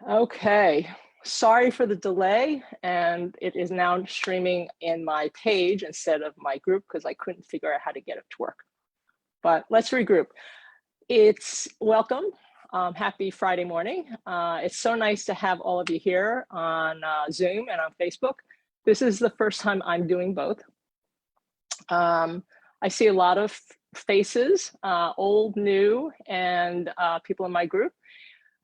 Okay, sorry for the delay, and it is now streaming in my page instead of my group because I couldn't figure out how to get it to work. But let's regroup. It's welcome. Happy Friday morning. It's so nice to have all of you here on Zoom and on Facebook. This is the first time I'm doing both. I see a lot of faces, old, new, and people in my group.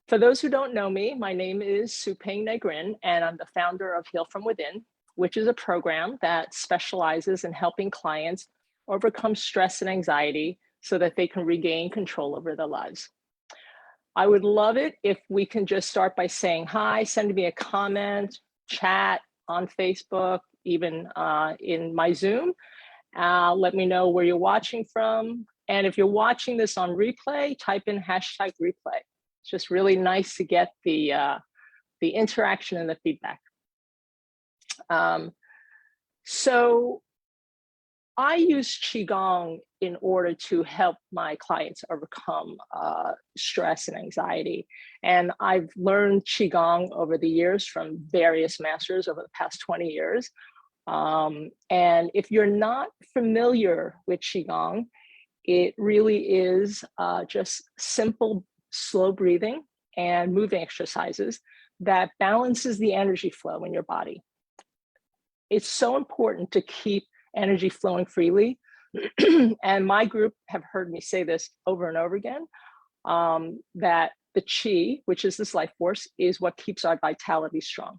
For those who don't know me, my name is Supeng Negrin, and I'm the founder of Heal From Within, which is a program that specializes in helping clients overcome stress and anxiety so that they can regain control over their lives. I would love it if we can just start by saying hi, send me a comment, chat on Facebook, even in my Zoom. Let me know where you're watching from. And if you're watching this on replay, type in hashtag replay. It's just really nice to get the interaction and the feedback. So I use Qigong in order to help my clients overcome stress and anxiety. And I've learned Qigong over the years from various masters over the past 20 years. And if you're not familiar with Qigong, it really is just simple, slow breathing and moving exercises that balances the energy flow in your body. It's so important to keep energy flowing freely. And my group have heard me say this over and over again, that the qi, which is this life force, is what keeps our vitality strong.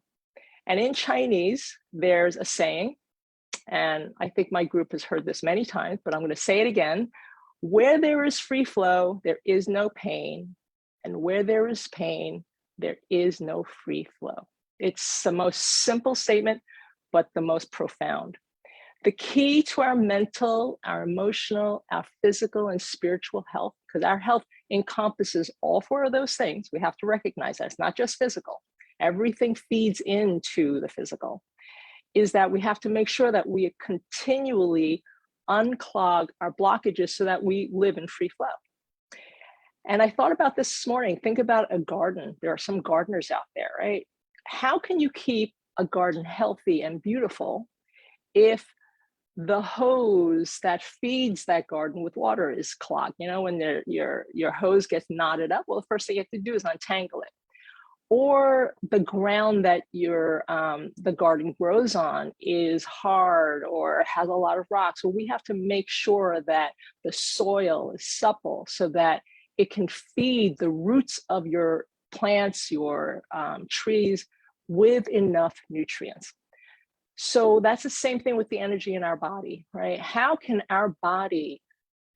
And in Chinese, there's a saying, and I think my group has heard this many times, but I'm going to say it again. Where there is free flow, there is no pain. And where there is pain, there is no free flow. It's the most simple statement, but the most profound. The key to our mental, our emotional, our physical, and spiritual health, because our health encompasses all four of those things. We have to recognize that it's not just physical. Everything feeds into the physical, is that we have to make sure that we continually unclog our blockages so that we live in free flow. And I thought about this morning. Think about a garden. There are some gardeners out there, right? How can you keep a garden healthy and beautiful if the hose that feeds that garden with water is clogged? You know, when your hose gets knotted up, well, the first thing you have to do is untangle it. Or the ground that the garden grows on is hard or has a lot of rocks. So we have to make sure that the soil is supple so that it can feed the roots of your plants, your trees, with enough nutrients. So that's the same thing with the energy in our body, right? How can our body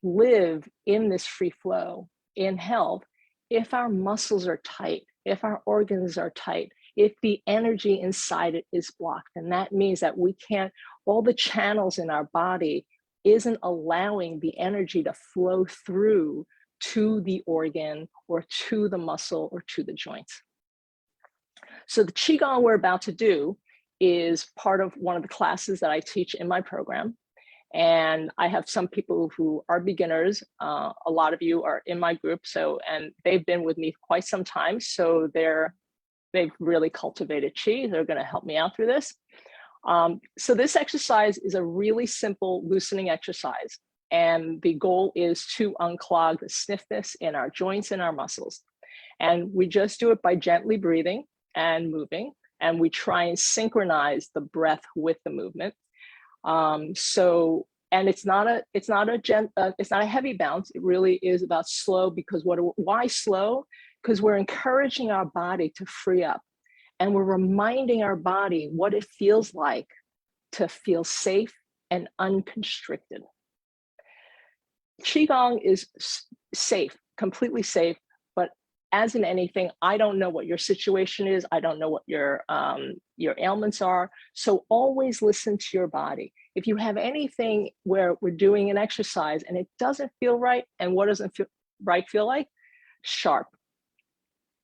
live in this free flow, in health, if our muscles are tight, if our organs are tight, if the energy inside it is blocked? And that means that we can't, all the channels in our body isn't allowing the energy to flow through to the organ or to the muscle or to the joints. So the Qigong we're about to do is part of one of the classes that I teach in my program. And I have some people who are beginners. A lot of you are in my group, and they've been with me quite some time. So they've really cultivated qi. They're going to help me out through this. So this exercise is a really simple loosening exercise. And the goal is to unclog the stiffness in our joints and our muscles. And we just do it by gently breathing and moving. And we try and synchronize the breath with the movement. And it's not a heavy bounce. It really is about slow, because why slow? Because we're encouraging our body to free up, and we're reminding our body what it feels like to feel safe and unconstricted. Qigong is safe, completely safe, but as in anything, I don't know what your situation is. I don't know what your ailments are. So always listen to your body. If you have anything where we're doing an exercise and it doesn't feel right, and what doesn't feel right feel like? Sharp.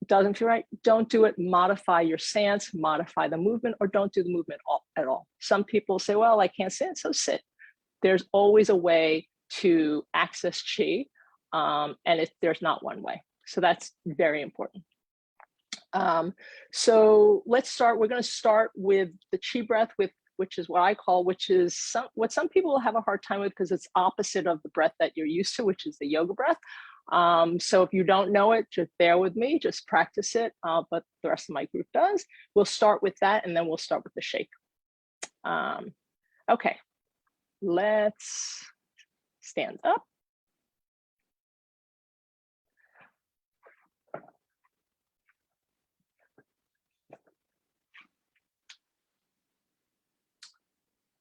Doesn't feel right, don't do it. Modify your stance, modify the movement, or don't do the movement at all. Some people say, well, I can't sit, so sit. There's always a way to access qi, and there's not one way. So that's very important. So let's start. We're going to start with the chi breath, which is what I call, which is what some people have a hard time with because it's opposite of the breath that you're used to, which is the yoga breath. So if you don't know it, just bear with me, just practice it. But the rest of my group does. We'll start with that, and then we'll start with the shake. Okay, let's stand up.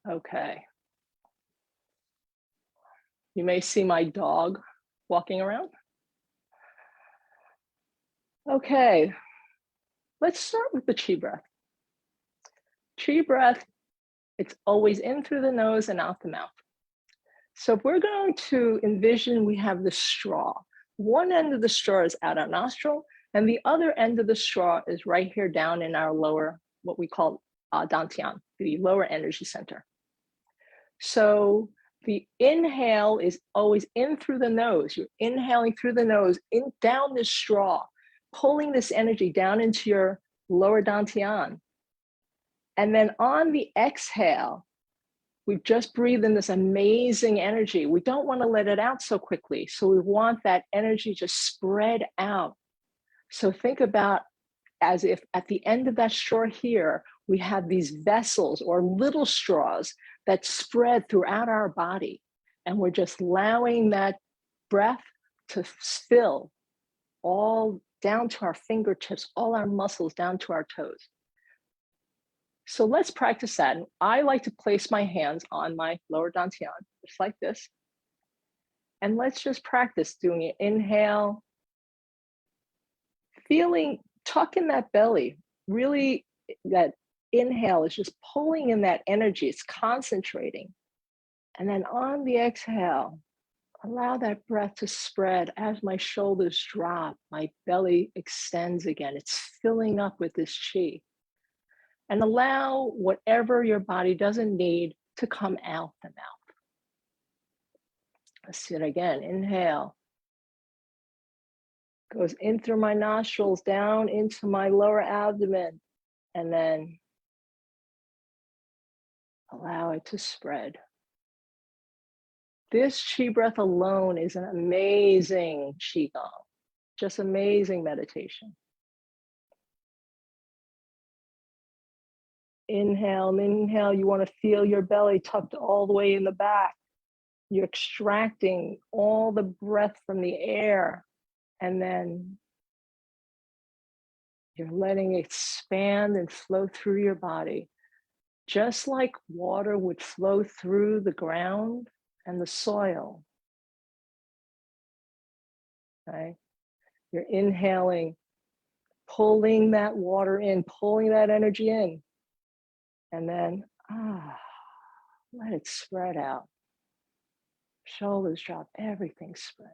Okay. You may see my dog walking around. Okay, let's start with the chi breath. Chi breath, it's always in through the nose and out the mouth. So if we're going to envision, we have the straw. One end of the straw is out our nostril, and the other end of the straw is right here down in our lower, what we call dantian, the lower energy center. So the inhale is always in through the nose. You're inhaling through the nose, down this straw, pulling this energy down into your lower dantian. And then on the exhale, we've just breathed in this amazing energy. We don't want to let it out so quickly. So we want that energy to spread out. So think about as if at the end of that straw here, we have these vessels or little straws that spread throughout our body. And we're just allowing that breath to fill all down to our fingertips, all our muscles down to our toes. So let's practice that. I like to place my hands on my lower dantian, just like this. And let's just practice doing it. Inhale, feeling, tuck in that belly. Really, that inhale is just pulling in that energy. It's concentrating. And then on the exhale, allow that breath to spread as my shoulders drop. My belly extends again. It's filling up with this chi. And allow whatever your body doesn't need to come out the mouth. Let's do it again. Inhale. Goes in through my nostrils, down into my lower abdomen, and then allow it to spread. This chi breath alone is an amazing qigong, just amazing meditation. Inhale, and inhale, you want to feel your belly tucked all the way in the back. You're extracting all the breath from the air, and then you're letting it expand and flow through your body, just like water would flow through the ground and the soil. Right? You're inhaling, pulling that water in, pulling that energy in, and then let it spread out. Shoulders drop, everything spreads.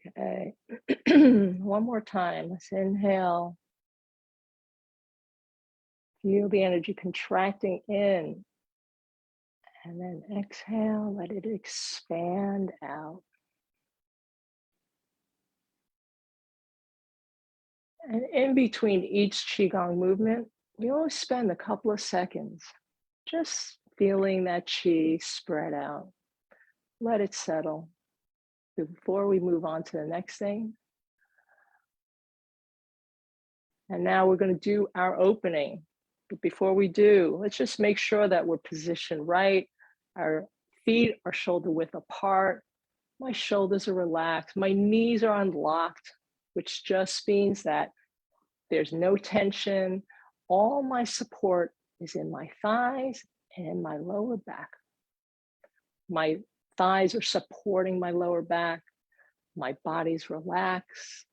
Okay, one more time. Let's inhale. Feel the energy contracting in. And then exhale, let it expand out. And in between each Qigong movement, we always spend a couple of seconds just feeling that Qi spread out. Let it settle before we move on to the next thing. And now we're going to do our opening. But before we do, let's just make sure that we're positioned right. Our feet are shoulder width apart. My shoulders are relaxed. My knees are unlocked, which just means that there's no tension. All my support is in my thighs and in my lower back. My thighs are supporting my lower back. My body's relaxed.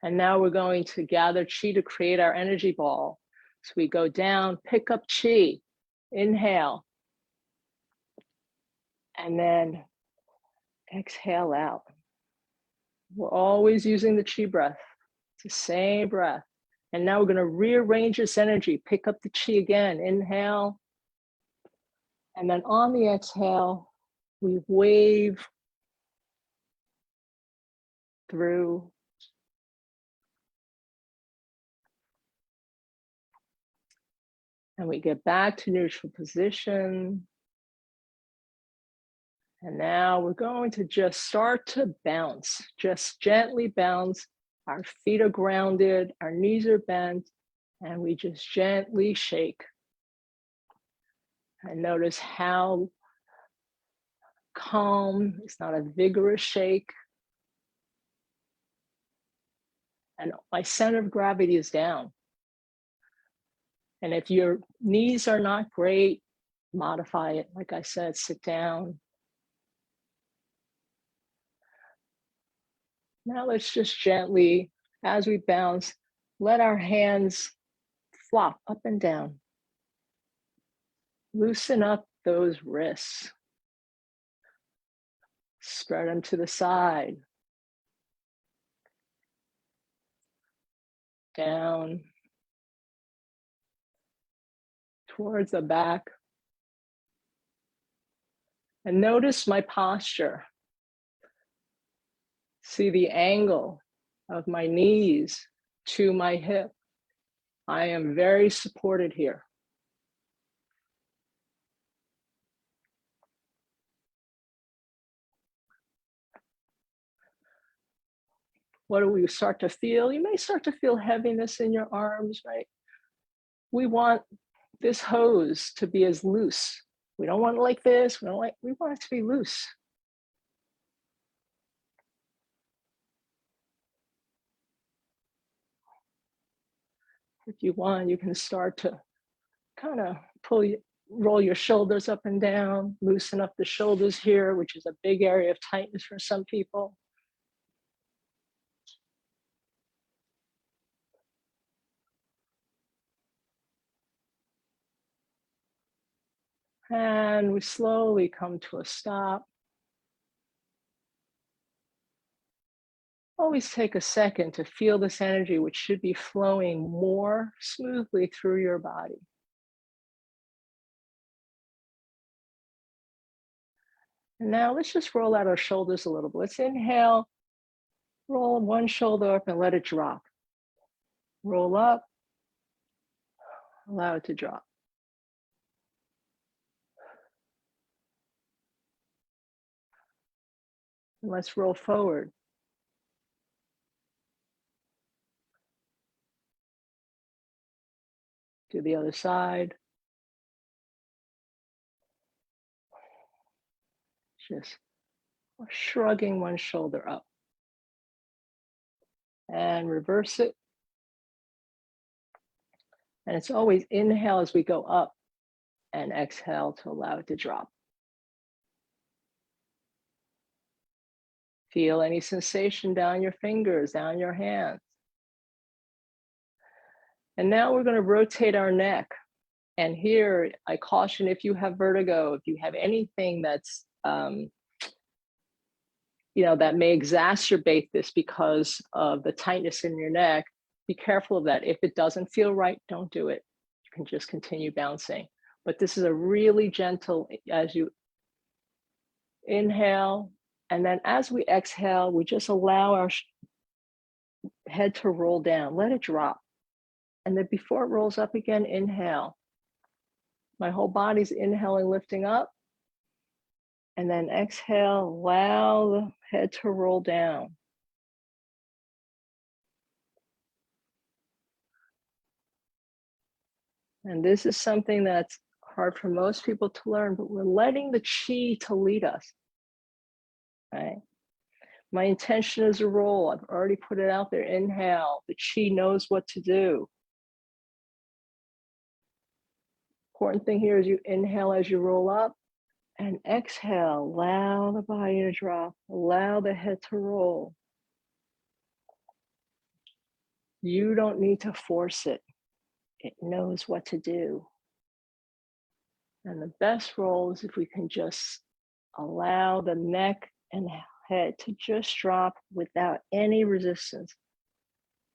And now we're going to gather chi to create our energy ball. So we go down, pick up chi, inhale, and then exhale out. We're always using the chi breath. It's the same breath. And now we're going to rearrange this energy, pick up the chi again, inhale. And then on the exhale, we wave through. And we get back to neutral position. And now we're going to just start to bounce, just gently bounce. Our feet are grounded, our knees are bent, and we just gently shake. And notice how calm, it's not a vigorous shake. And my center of gravity is down. And if your knees are not great, modify it. Like I said, sit down. Now let's just gently, as we bounce, let our hands flop up and down. Loosen up those wrists. Spread them to the side. Down. Towards the back. And notice my posture. See the angle of my knees to my hip. I am very supported here. What do we start to feel? You may start to feel heaviness in your arms, right? We want this hose to be as loose. We don't want it like this. We want it to be loose. If you want, you can start to kind of roll your shoulders up and down, loosen up the shoulders here, which is a big area of tightness for some people. And we slowly come to a stop. Always take a second to feel this energy, which should be flowing more smoothly through your body. And now let's just roll out our shoulders a little bit. Let's inhale, roll one shoulder up and let it drop. Roll up, allow it to drop. And let's roll forward. Do the other side. Just shrugging one shoulder up. And reverse it. And it's always inhale as we go up and exhale to allow it to drop. Feel any sensation down your fingers, down your hands. And now we're going to rotate our neck. And here, I caution if you have vertigo, if you have anything that's, that may exacerbate this because of the tightness in your neck, be careful of that. If it doesn't feel right, don't do it. You can just continue bouncing. But this is a really gentle, as you inhale, and then as we exhale, we just allow our head to roll down, let it drop. And then before it rolls up again, inhale. My whole body's inhaling, lifting up. And then exhale, allow the head to roll down. And this is something that's hard for most people to learn, but we're letting the chi to lead us, right? My intention is a roll. I've already put it out there. Inhale, the chi knows what to do. Important thing here is you inhale as you roll up and exhale, allow the body to drop, allow the head to roll. You don't need to force it. It knows what to do. And the best roll is if we can just allow the neck and head to just drop without any resistance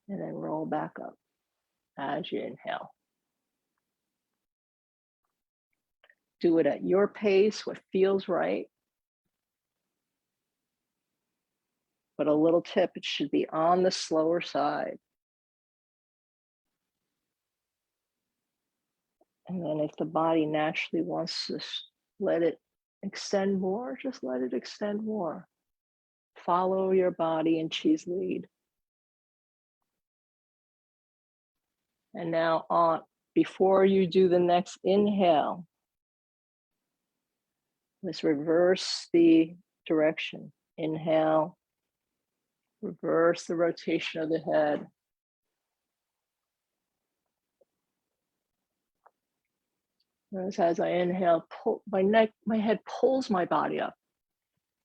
and then roll back up. as you inhale. Do it at your pace, what feels right. But a little tip, it should be on the slower side. And then if the body naturally wants to let it extend more, just let it extend more. Follow your body and Chi's lead. And now before you do the next inhale, let's reverse the direction. Inhale, reverse the rotation of the head. Notice as I inhale, my head pulls my body up.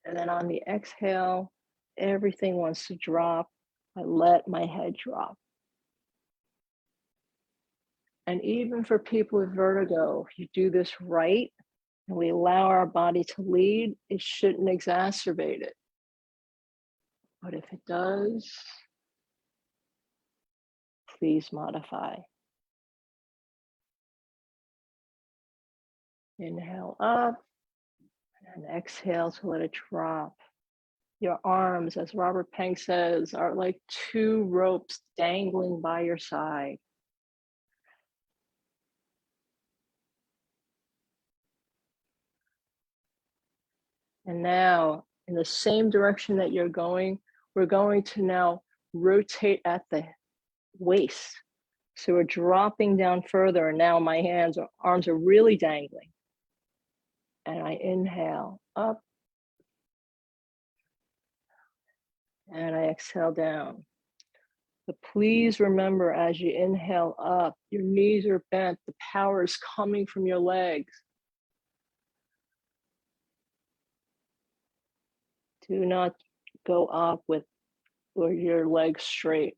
And then on the exhale, everything wants to drop. I let my head drop. And even for people with vertigo, if you do this right, and we allow our body to lead, it shouldn't exacerbate it. But if it does, please modify. Inhale up and exhale to let it drop. Your arms, as Robert Peng says, are like two ropes dangling by your side. And now, in the same direction that you're going, we're going to now rotate at the waist. So we're dropping down further, and now my arms are really dangling. And I inhale up, and I exhale down. But please remember, as you inhale up, your knees are bent, the power is coming from your legs. Do not go up with your legs straight.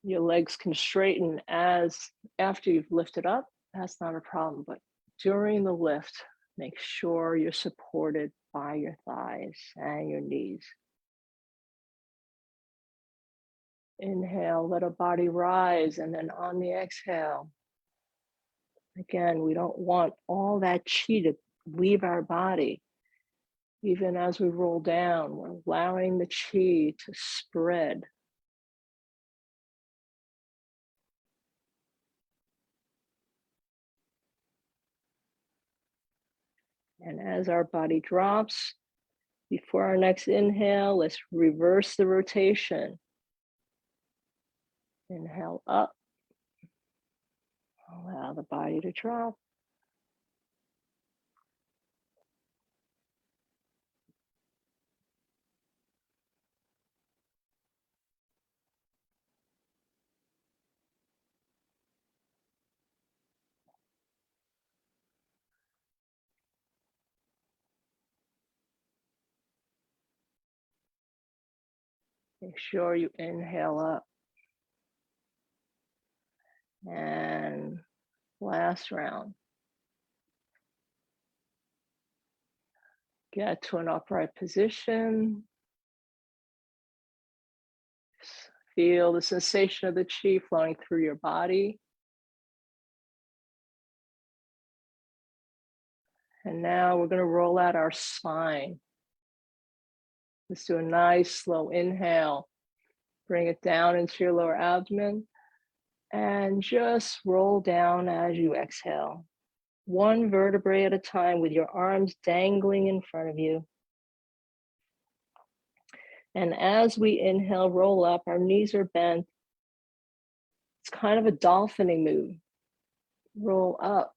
Your legs can straighten after you've lifted up, that's not a problem. But during the lift, make sure you're supported by your thighs and your knees. Inhale, let our body rise, and then on the exhale, again, we don't want all that chi to leave our body. Even as we roll down, we're allowing the chi to spread. And as our body drops, before our next inhale, let's reverse the rotation. Inhale up. Allow the body to drop. Make sure you inhale up. And last round. Get to an upright position. Feel the sensation of the chi flowing through your body. And now we're going to roll out our spine. Let's do a nice slow inhale. Bring it down into your lower abdomen. And just roll down as you exhale. One vertebrae at a time with your arms dangling in front of you. And as we inhale, roll up, our knees are bent. It's kind of a dolphining move. Roll up.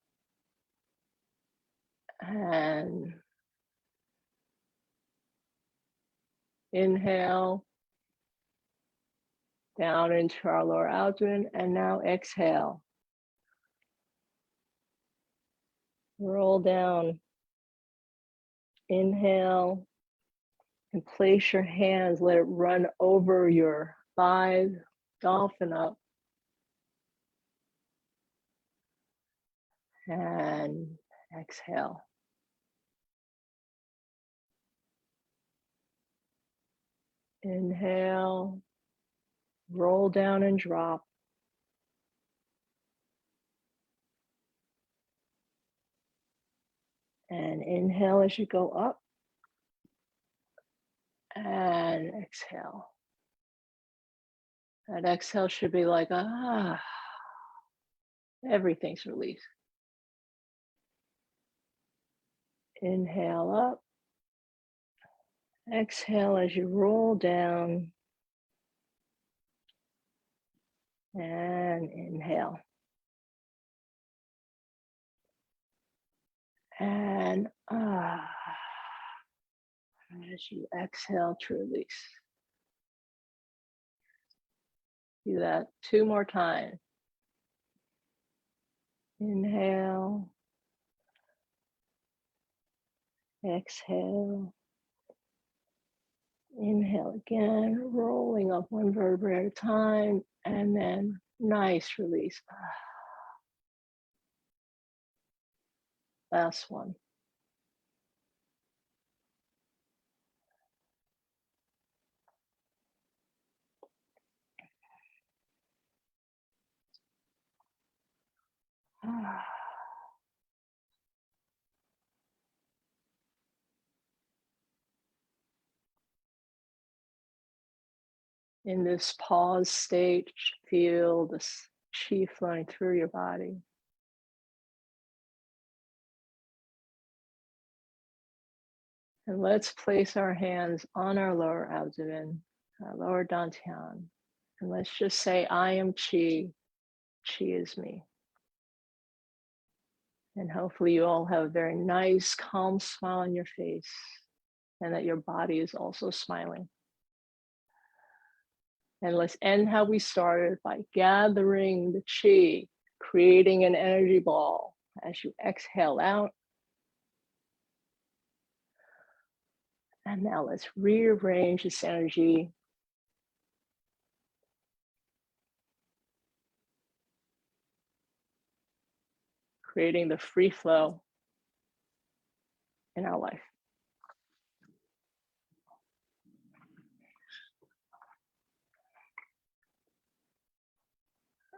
And inhale. Down into our lower abdomen. And now exhale. Roll down. Inhale. And place your hands, let it run over your thighs, dolphin up. And exhale. Inhale, roll down and drop. And inhale as you go up. And exhale. That exhale should be like, ah, everything's released. Inhale up. Exhale as you roll down. And inhale. And as you exhale to release. Do that 2 more times. Inhale. Exhale. Inhale again, rolling up 1 vertebrae at a time, and then nice release. Last one. In this pause state, feel this chi flowing through your body. And let's place our hands on our lower abdomen, our lower dantian. And let's just say, I am chi, chi is me. And hopefully you all have a very nice, calm smile on your face, and that your body is also smiling. And let's end how we started by gathering the chi, creating an energy ball as you exhale out. And now let's rearrange this energy. Creating the free flow in our life.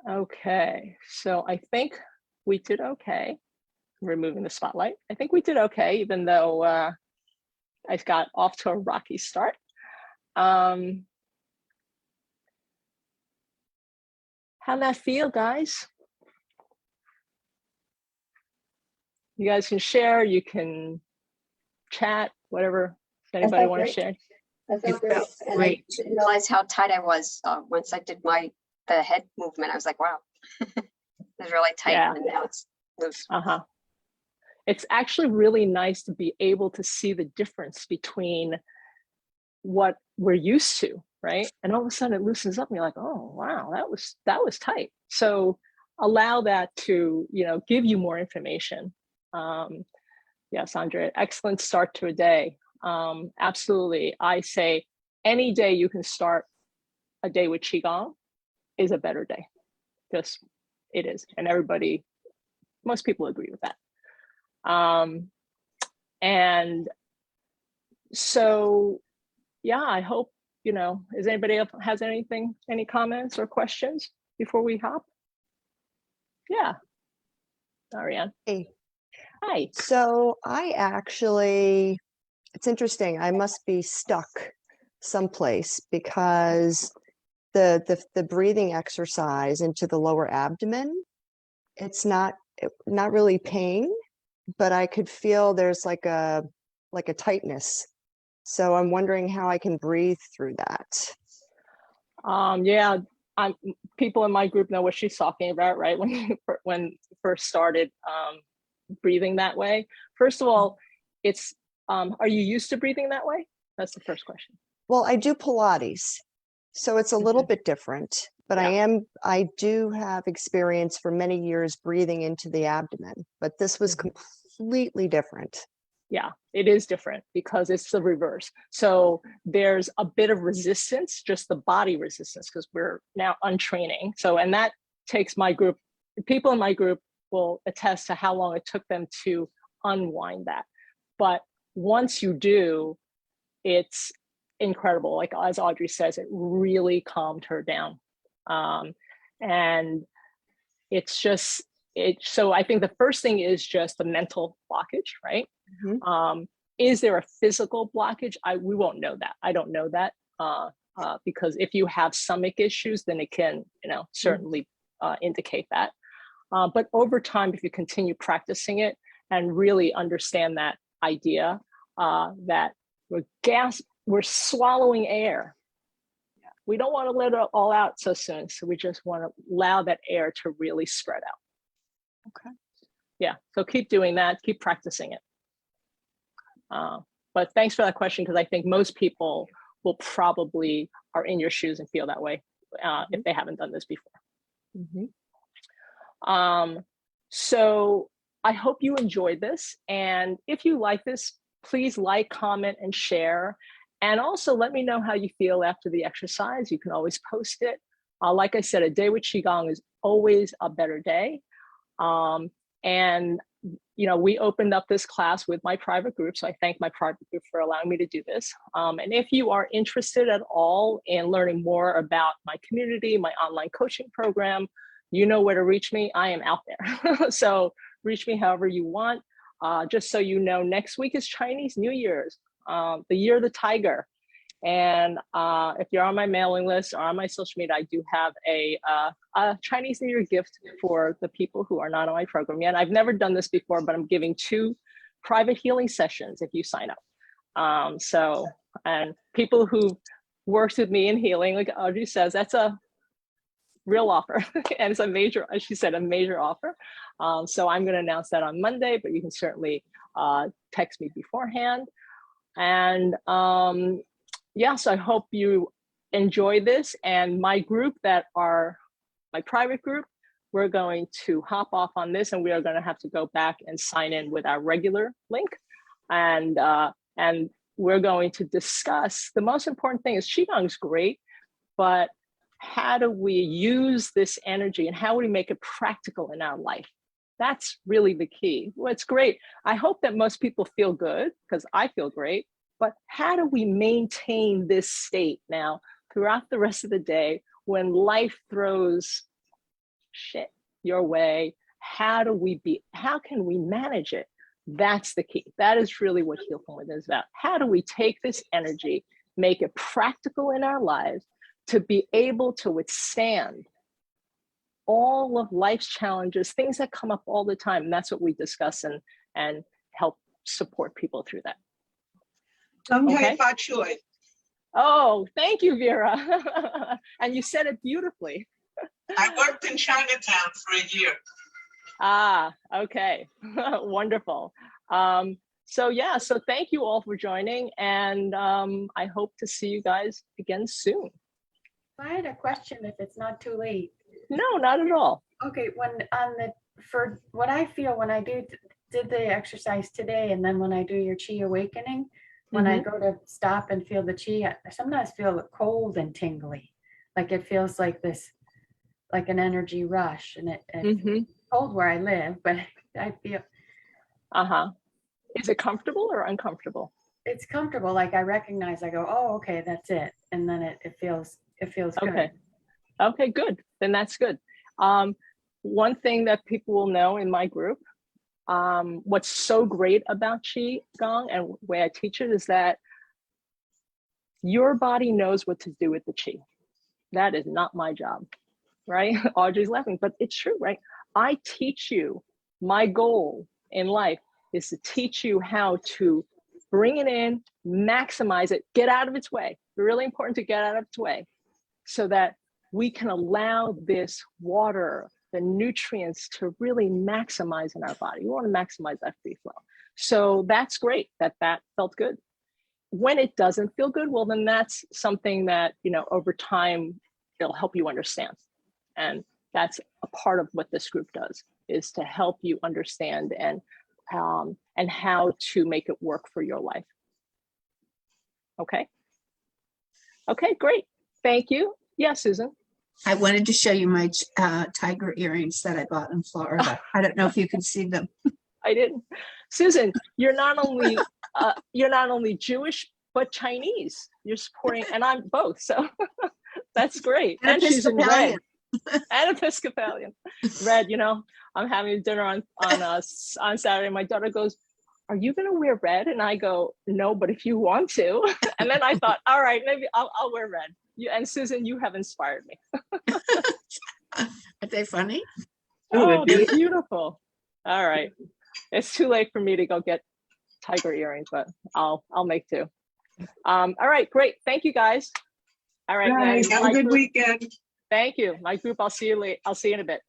Okay, so I think we did okay. Removing the spotlight. I think we did okay, even though I got off to a rocky start. How'd that feel, guys? You guys can share, you can chat, whatever. Does anybody want to share? I felt great. And I didn't realize how tight I was once I did the head movement. I was like, wow, it was really tight. Yeah. And now it's loose. It's actually really nice to be able to see the difference between what we're used to, right? And all of a sudden it loosens up and you're like, oh, wow, that was tight. So allow that to, give you more information. Yes, Andrea, excellent start to a day. Absolutely. I say any day you can start a day with Qigong is a better day. Just, it is. And most people agree with that. And so, yeah, I hope, is anybody else has anything, any comments or questions before we hop? Yeah. Ariane. Hey. Hi. So it's interesting. I must be stuck someplace because the breathing exercise into the lower abdomen, it's not really pain, but I could feel there's like a tightness. So I'm wondering how I can breathe through that. Yeah, people in my group know what she's talking about, right? When you first started breathing that way. First of all, it's are you used to breathing that way? That's the first question. Well, I do Pilates, so it's a little bit different, but yeah. I do have experience for many years breathing into the abdomen, but this was completely different. Yeah, it is different because it's the reverse. So there's a bit of resistance, just the body resistance, because we're now untraining. So, and that takes my group, people in my group will attest to how long it took them to unwind that. But once you do, it's incredible. Like as Audrey says, it really calmed her down. And it's just, so I think the first thing is just a mental blockage, right? Mhm. Is there a physical blockage? We won't know that. I don't know that because if you have stomach issues, then it can, certainly indicate that. But over time, if you continue practicing it and really understand that idea that we're swallowing air. We don't want to let it all out so soon. So we just want to allow that air to really spread out. Okay. Yeah. So keep doing that. Keep practicing it. But thanks for that question, because I think most people will probably are in your shoes and feel that way if they haven't done this before. So I hope you enjoyed this. And if you like this, please like, comment, and share. And also let me know how you feel after the exercise. You can always post it. Like I said, a day with Qigong is always a better day. And we opened up this class with my private group. So I thank my private group for allowing me to do this. And if you are interested at all in learning more about my community, my online coaching program, you know where to reach me. I am out there. So reach me however you want. Just so you know, next week is Chinese New Year's, the year of the tiger. And if you're on my mailing list or on my social media, I do have a Chinese New Year gift for the people who are not on my program yet. I've never done this before, but I'm giving 2 private healing sessions if you sign up. And people who worked with me in healing, like Audrey says, that's a real offer. And it's a major, as she said, a major offer. So I'm going to announce that on Monday, but you can certainly text me beforehand. And so I hope you enjoy this. And my group my private group, we're going to hop off on this, and we are going to have to go back and sign in with our regular link. And we're going to discuss, the most important thing is Qigong's great, but how do we use this energy and how do we make it practical in our life? That's really the key. Well, it's great. I hope that most people feel good, because I feel great. But how do we maintain this state now throughout the rest of the day when life throws shit your way? How can we manage it? That's the key. That is really what Heal From Within is about. How do we take this energy, make it practical in our lives to be able to withstand all of life's challenges, things that come up all the time? And that's what we discuss and help support people through that. Okay. Oh, thank you, Vera. And you said it beautifully. I worked in Chinatown for a year. Okay. Wonderful. So thank you all for joining, and I hope to see you guys again soon. I had a question, if it's not too late. No, not at all. Okay, for what I feel when I did the exercise today, and then when I do your Qi awakening, when I go to stop and feel the Qi, I sometimes feel cold and tingly, like it feels like this, like an energy rush, and it's cold where I live, but I feel. Is it comfortable or uncomfortable? It's comfortable. Like I recognize, I go, oh, okay, that's it, and then it feels good. Okay, good. Then that's good. One thing that people will know in my group, what's so great about Qi Gong and the way I teach it is that your body knows what to do with the Qi. That is not my job, right? Audrey's laughing, but it's true, right? I teach you, my goal in life is to teach you how to bring it in, maximize it, get out of its way. It's really important to get out of its way so that we can allow this water, the nutrients, to really maximize in our body. We want to maximize that free flow. So that's great that felt good. When it doesn't feel good, well, then that's something that, over time, it'll help you understand. And that's a part of what this group does, is to help you understand and how to make it work for your life. Okay. Okay, great. Thank you. Yeah, Susan. I wanted to show you my tiger earrings that I bought in Florida. I don't know if you can see them. I didn't. Susan, you're not only Jewish, but Chinese. You're supporting, and I'm both. So that's great. And And she's in red. Episcopalian. And Episcopalian. Red, you know, I'm having dinner on Saturday. My daughter goes, "Are you going to wear red?" And I go, "No, but if you want to." And then I thought, all right, maybe I'll wear red. And Susan, you have inspired me. Are they funny? Oh, they're beautiful. All right. It's too late for me to go get tiger earrings, but I'll make do. All right, great. Thank you guys. All right. Nice. then Have a my good group- weekend. Thank you. My group, I'll see you in a bit.